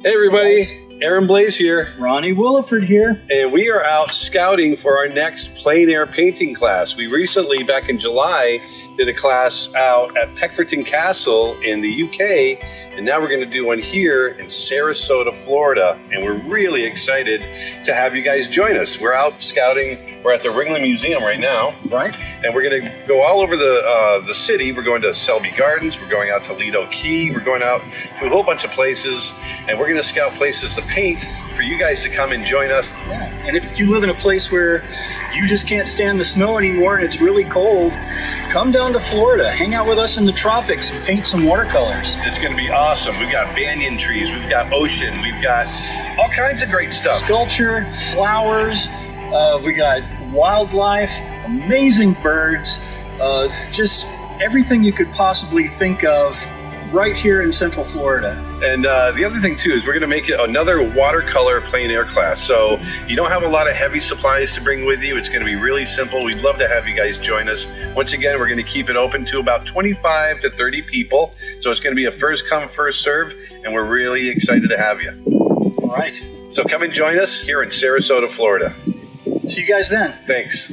Hey everybody, Aaron Blaise here. Ronnie Williford here. And we are out scouting for our next plein air painting class. We recently, back in July, did a class out at Peckforton Castle in the UK, and now we're going to do one here in Sarasota, Florida. And we're really excited to have you guys join us. We're out scouting. We're at the Ringling Museum right now. Right. And we're going to go all over the city. We're going to Selby Gardens. We're going out to Lido Key. We're going out to a whole bunch of places, and we're going to scout places to paint for you guys to come and join us. Yeah. And if you live in a place where you just can't stand the snow anymore and it's really cold, come down to Florida, hang out with us in the tropics and paint some watercolors. It's going to be awesome. We've got banyan trees, we've got ocean, we've got all kinds of great stuff. Sculpture, flowers, we got wildlife, amazing birds, just everything you could possibly think of right here in Central Florida. And the other thing too is we're going to make it another watercolor plein air class. So you don't have a lot of heavy supplies to bring with you. It's going to be really simple. We'd love to have you guys join us. Once again, we're going to keep it open to about 25 to 30 people. So it's going to be a first come, first serve, and we're really excited to have you. All right. So come and join us here in Sarasota, Florida. See you guys then. Thanks.